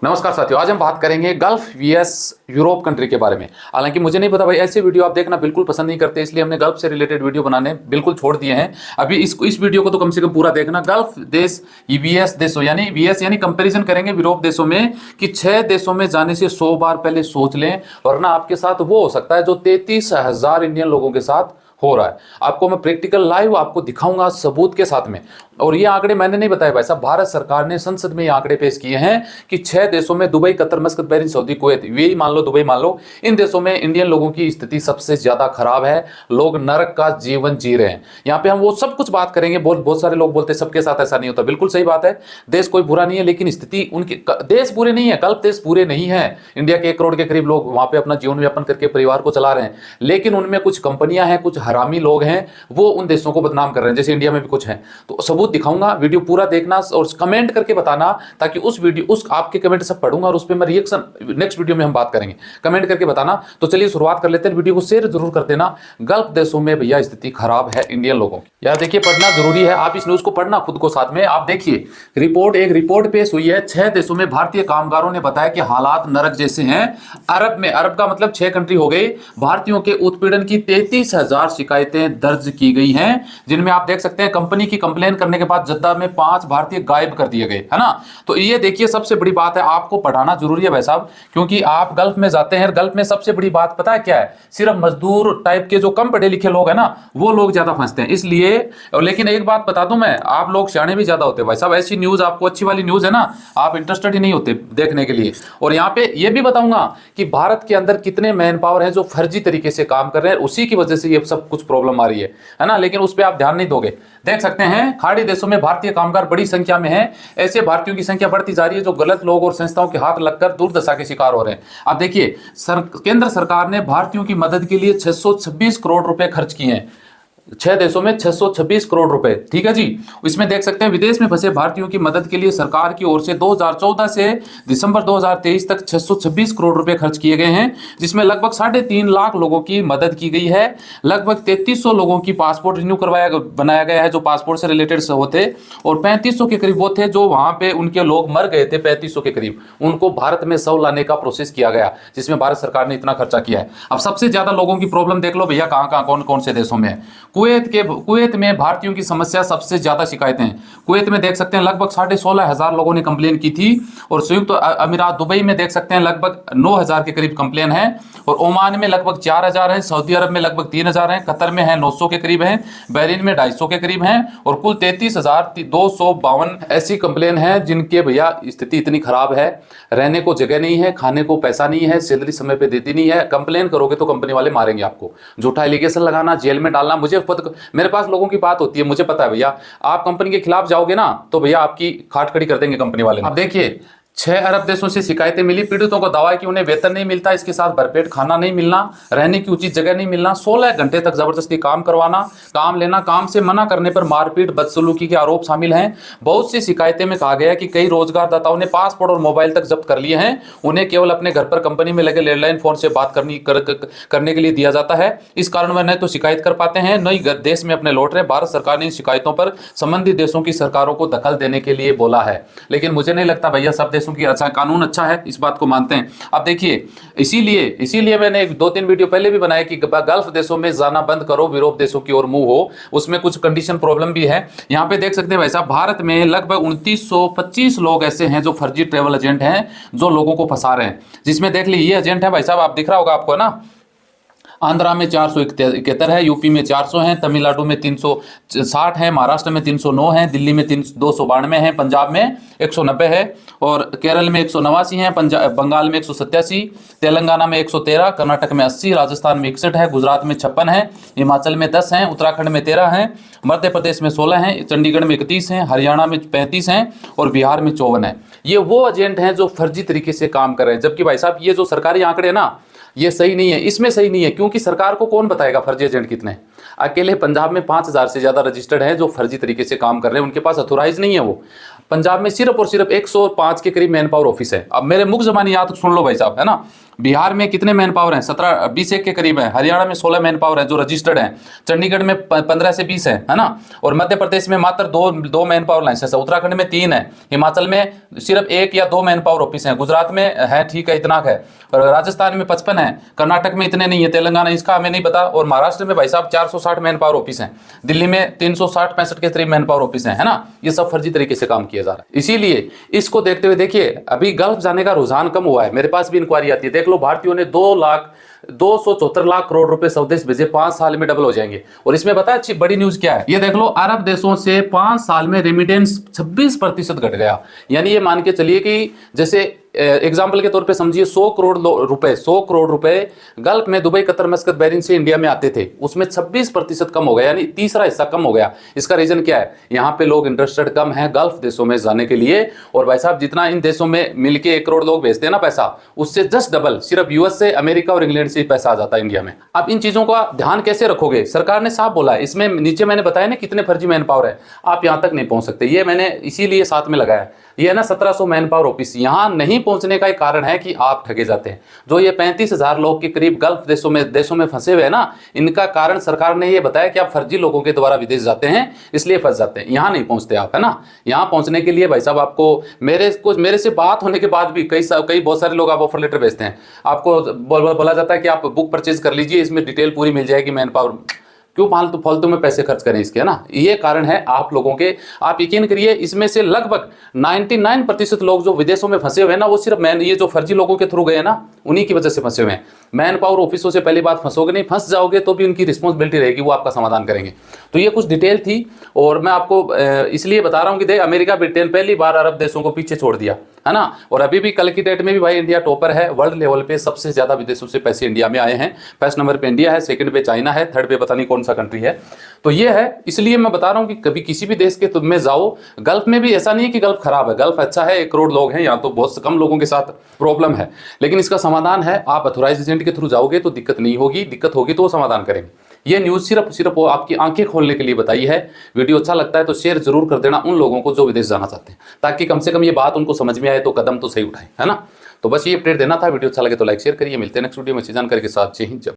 नमस्कार साथियों, आज हम बात करेंगे गल्फ वीएस यूरोप कंट्री के बारे में। हालांकि मुझे नहीं पता भाई, ऐसे वीडियो आप देखना बिल्कुल पसंद नहीं करते, इसलिए हमने गल्फ से रिलेटेड वीडियो बनाने बिल्कुल छोड़ दिए हैं। अभी इस वीडियो को तो कम से कम पूरा देखना। गल्फ देश वीएस देशों यानी वीएस यानी कंपैरिजन करेंगे यूरोप देशों में कि 6 देशों में जाने से 100 बार पहले सोच लें, वरना आपके साथ वो हो सकता है जो 33,000 इंडियन लोगों के साथ हो रहा है। आपको मैं प्रैक्टिकल लाइव आपको दिखाऊंगा सबूत के साथ में। और ये आंकड़े मैंने नहीं बताए भाई साहब, भारत सरकार ने संसद में ये आंकड़े पेश किए हैं कि 6 देशों में Dubai, Qatar, मस्कत, Bahrain, Saudi, Kuwait, यही मान लो, दुबई मान लो, इन देशों में इंडियन लोगों की स्थिति सबसे ज्यादा खराब है। लोग नरक का जीवन जी रहे हैं। यहाँ पे हम वो सब कुछ बात करेंगे। बहुत सारे लोग बोलते हैं सबके साथ ऐसा नहीं होता, बिल्कुल सही बात है। देश कोई बुरा नहीं है, लेकिन स्थिति उनके देश बुरे नहीं है, गल्फ देश बुरे नहीं है। इंडिया के 1 करोड़ के करीब लोग वहां पे अपना जीवन यापन करके परिवार को चला रहे हैं, लेकिन उनमें कुछ कंपनियां हैं, कुछ हरामी लोग हैं, वो उन देशों को बदनाम कर रहे हैं, जैसे इंडिया में भी कुछ हैं। तो सबूत दिखाऊंगा, वीडियो पूरा देखना और कमेंट करके बताना, ताकि उस आपके कमेंट सब पढ़ूंगा और उस पर मैं रिएक्शन नेक्स्ट वीडियो में हम बात करेंगे। कमेंट करके बताना। तो चलिए शुरुआत कर लेते हैं, वीडियो को शेयर जरूर कर देना। गल्फ देशों में भैया स्थिति खराब है इंडियन लोगों की। यार देखिए, पढ़ना जरूरी है, आप इस न्यूज को पढ़ना खुद को साथ में। आप देखिए एक रिपोर्ट पेश हुई है। 6 देशों में भारतीय कामगारों ने बताया कि हालात नरक जैसे हैं। अरब का मतलब 6 कंट्री हो गई। भारतीयों के उत्पीड़न की 33,000 शिकायतें दर्ज की गई हैं, जिनमें आप देख सकते हैं कंपनी की कंप्लेन करने के बाद जद्दा में 5 भारतीय गायब कर दिए गए, है ना। तो ये देखिए सबसे बड़ी बात है, आपको पढ़ाना जरूरी है भाई साहब, क्योंकि आप गल्फ में जाते हैं। गल्फ में सबसे बड़ी बात पता है क्या है? सिर्फ मजदूर टाइप के जो कम पढ़े लिखे लोग हैं ना, वो लोग ज्यादा फंसते हैं, इसलिए। लेकिन एक बात बता दूं मैं, आप लोग सियाने भी ज्यादा होते हैं भाई साहब। ऐसी न्यूज आपको अच्छी वाली न्यूज है ना, आप इंटरेस्टेड ही नहीं होते देखने के लिए। और यहाँ पे ये भी बताऊंगा कि भारत के अंदर कितने मैन पावर है जो फर्जी तरीके से काम कर रहे हैं, उसी की वजह से ये सब कुछ प्रॉब्लम आ रही है ना। लेकिन उस पर आप ध्यान नहीं दोगे। देख सकते हैं खाड़ी देशों में भारतीय कामगार बड़ी संख्या में हैं। ऐसे भारतीयों की संख्या बढ़ती जा रही है जो गलत लोग और संस्थाओं के हाथ लगकर दुर्दशा के शिकार हो रहे हैं। अब देखिए, केंद्र सरकार ने भारतीयों की मदद के लिए 626 करोड़ रुपए खर्च किए हैं। 6 देशों में 626 करोड़ रुपए, ठीक है जी। इसमें देख सकते हैं विदेश में फंसे भारतीयों की मदद के लिए सरकार की ओर से 2014 से दिसंबर 2023 तक 626 करोड़ रुपए खर्च किए गए हैं, जिसमें लगभग 3.5 लाख लोगों की मदद की गई है। लगभग 3300 लोगों की पासपोर्ट रिन्यू बनाया गया है, जो पासपोर्ट से रिलेटेड होते, और 3500 के करीब वो थे जो वहां पे उनके लोग मर गए थे। 3500 के करीब उनको भारत में शव लाने का प्रोसेस किया गया, जिसमें भारत सरकार ने इतना खर्चा किया है। अब सबसे ज्यादा लोगों की प्रॉब्लम देख लो भैया, कहां कौन कौन से देशों में है। कुवैत में भारतीयों की समस्या सबसे ज्यादा शिकायतें हैं। कुवैत में देख सकते हैं लगभग 16,500 लोगों ने कंप्लेन की थी। और संयुक्त अमीरात दुबई में देख सकते हैं लगभग 9,000 के करीब कंप्लेन है। और ओमान में लगभग 4,000 है। सऊदी अरब में लगभग 3,000 है। कतर में है 900 के करीब है। बहरीन में 250 के करीब है। और कुल 33,252 ऐसी कंप्लेन है जिनके भैया स्थिति इतनी खराब है, रहने को जगह नहीं है, खाने को पैसा नहीं है, सैलरी समय पे देती नहीं है। कंप्लेन करोगे तो कंपनी वाले मारेंगे आपको, झूठा एलिगेशन लगाना, जेल में डालना। मेरे पास लोगों की बात होती है, मुझे पता है भैया। आप कंपनी के खिलाफ जाओगे ना तो भैया आपकी खाट खड़ी कर देंगे कंपनी वाले। अब देखिए, 6 अरब देशों से शिकायतें मिली। पीड़ितों को दावा है कि उन्हें वेतन नहीं मिलता, इसके साथ भरपेट खाना नहीं मिलना, रहने की उचित जगह नहीं मिलना, 16 घंटे तक जबरदस्ती काम करवाना, काम लेना, काम से मना करने पर मारपीट, बदसलूकी के आरोप शामिल हैं। बहुत सी शिकायतें में कहा गया है कि कई रोजगारदाताओं ने पासपोर्ट और मोबाइल तक जब्त कर लिए हैं। उन्हें केवल अपने घर पर कंपनी में लगे लैंडलाइन फोन से बात करने के लिए दिया जाता है। इस कारण वह न तो शिकायत कर पाते हैं, न ही देश में अपने लौट रहे। भारत सरकार ने इन शिकायतों पर संबंधित देशों की सरकारों को दखल देने के लिए बोला है। लेकिन मुझे नहीं लगता भैया सब देशों की अच्छा कानून अच्छा है, इस बात को मानते हैं। अब देखिए, इसीलिए मैंने 2-3 वीडियो पहले भी बनाया कि गल्फ देशों में जाना बंद करो, यूरोप देशों की ओर मूव हो। उसमें कुछ कंडीशन प्रॉब्लम भी है। यहां पे देख सकते हैं भाई साहब, भारत में लगभग 2925 लोग ऐसे हैं जो फर्जी ट्रेवल एजेंट हैं, जो लोगों को फंसा रहे हैं। जिसमें देख लीजिए, ये एजेंट है भाई साहब, आप दिख रहा होगा आपको ना। आंध्रा में 471 है, यूपी में 400 है, तमिलनाडु में 360 है, महाराष्ट्र में 309 है, दिल्ली में 292 है, पंजाब में 190 है, और केरल में 189 है, बंगाल में 187, तेलंगाना में 113, कर्नाटक में 80, राजस्थान में 61 है, गुजरात में 56 है, हिमाचल में 10 है, उत्तराखंड में 13 है, मध्य प्रदेश में 16 है, चंडीगढ़ में 31 है, हरियाणा में 35 है, और बिहार में 54 है। ये वो एजेंट हैं जो फर्जी तरीके से काम कर रहे हैं। जबकि भाई साहब, ये जो सरकारी आंकड़े ना, ये सही नहीं है, इसमें सही नहीं है, क्योंकि सरकार को कौन बताएगा फर्जी एजेंट कितने। अकेले पंजाब में 5,000 से ज्यादा रजिस्टर्ड हैं जो फर्जी तरीके से काम कर रहे हैं, उनके पास अथोराइज नहीं है वो। पंजाब में सिर्फ और सिर्फ 105 के करीब मैन पावर ऑफिस है। अब मेरे मुख जबानी याद सुन लो भाई साहब, है ना। बिहार में कितने मैन पावर हैं? 17-20 के करीब है। हरियाणा में 16 मैन पावर है जो रजिस्टर्ड है। चंडीगढ़ में 15 से 20 है ना। और मध्य प्रदेश में मात्र दो मैन पावर लाइसेंस है। उत्तराखंड में 3 है। हिमाचल में सिर्फ 1 या 2 मैन पावर ऑफिस है। गुजरात में है, ठीक है, इतना है। और राजस्थान में 55 है। कर्नाटक में इतने नहीं है। तेलंगाना, इसका हमें नहीं पता। और महाराष्ट्र में भाई साहब 460 मैन पावर ऑफिस है। दिल्ली में 360-65 के करीब मैन पावर ऑफिस है ना। ये सब फर्जी तरीके से काम किया जा रहा है। इसीलिए इसको देखते हुए देखिए, अभी गल्फ जाने का रुझान कम हुआ है। मेरे पास भी इंक्वायरी आती है, देख लो, भारतीयों ने 274 लाख करोड़ रुपए स्वदेश भेजे, 5 साल में डबल हो जाएंगे। और इसमें पता है अच्छी बड़ी न्यूज क्या है? ये देख लो, अरब देशों से 5 साल में रेमिटेंस 26% घट गया। यानी ये मान के चलिए कि जैसे एग्जाम्पल के तौर पे समझिए 100 करोड़ रुपए गल्फ में दुबई, कतर, मस्कत, बहरीन से इंडिया में आते थे, उसमें 26% कम हो गया, यानी तीसरा हिस्सा कम हो गया। इसका रीजन क्या है? यहाँ पे लोग इंटरेस्टेड कम है गल्फ देशों में जाने के लिए। और भाई साहब जितना इन देशों में मिलके 1 करोड़ लोग भेजते हैं ना पैसा, उससे जस्ट डबल सिर्फ यूएस से, अमेरिका और इंग्लैंड से पैसा आ जाता है इंडिया में। अब इन चीजों का ध्यान कैसे रखोगे? सरकार ने साफ बोला है, इसमें नीचे मैंने बताया ना कितने फर्जी मैन पावर है, आप यहां तक नहीं पहुंच सकते। ये मैंने इसीलिए साथ में लगाया। ये है ना 1700 मैन पावर ऑफिस, यहां नहीं पहुंचने का एक कारण है कि आप ठगे जाते हैं। जो ये 35,000 लोग के करीब गल्फ देशों में फंसे हुए हैं ना, इनका कारण सरकार ने ये बताया कि आप फर्जी लोगों के द्वारा विदेश जाते हैं, इसलिए फंस जाते हैं, यहां नहीं पहुंचते आप, है ना। यहां पहुंचने के लिए भाई साहब आपको मेरे से बात होने के बाद भी बहुत सारे लोग आप ऑफर लेटर भेजते हैं, आपको बोला जाता है कि आप बुक परचेज कर लीजिए, इसमें डिटेल पूरी मिल जाएगी, मैन पावर। क्यों फालतू में पैसे खर्च करें इसके, है ना। ये कारण है आप लोगों के। आप यकीन करिए, इसमें से लगभग 99% लोग जो विदेशों में फंसे हुए हैं ना, वो सिर्फ ये जो फर्जी लोगों के थ्रू गए ना, उन्हीं की वजह से फंसे हुए हैं। मैन पावर ऑफिसों से पहली बात फंसोगे नहीं, फंस जाओगे तो भी उनकी रिस्पॉन्सिबिलिटी रहेगी, वो आपका समाधान करेंगे। तो ये कुछ डिटेल थी, और मैं आपको इसलिए बता रहा हूँ कि देख, अमेरिका, ब्रिटेन पहली बार अरब देशों को पीछे छोड़ दिया, है ना। और अभी भी कल की डेट में भी भाई इंडिया टॉपर है वर्ल्ड लेवल पे। सबसे ज्यादा विदेशों से पैसे इंडिया में आए हैं। फर्स्ट नंबर पे इंडिया है, सेकंड पे चाइना है, थर्ड पे पता नहीं कौन सा कंट्री है। तो ये है, इसलिए मैं बता रहा हूं कि कभी किसी भी देश के तुम में जाओ, गल्फ में भी ऐसा नहीं है कि गल्फ खराब है, गल्फ अच्छा है, 1 करोड़ लोग हैं, यहाँ तो बहुत कम लोगों के साथ प्रॉब्लम है, लेकिन इसका समाधान है। आप अथोराइज एजेंट के थ्रू जाओगे तो दिक्कत नहीं होगी, दिक्कत होगी तो वो समाधान करेंगे। ये न्यूज़ सिर्फ वो आपकी आंखें खोलने के लिए बताई है। वीडियो अच्छा लगता है तो शेयर जरूर कर देना उन लोगों को जो विदेश जाना चाहते हैं, ताकि कम से कम ये बात उनको समझ में आए तो कदम तो सही उठाएं, है ना। तो बस ये अपडेट देना था। वीडियो अच्छा लगे तो लाइक शेयर करिए। मिलते हैं नेक्स्ट वीडियो में अच्छी जानकारी के साथ। जय हिंद।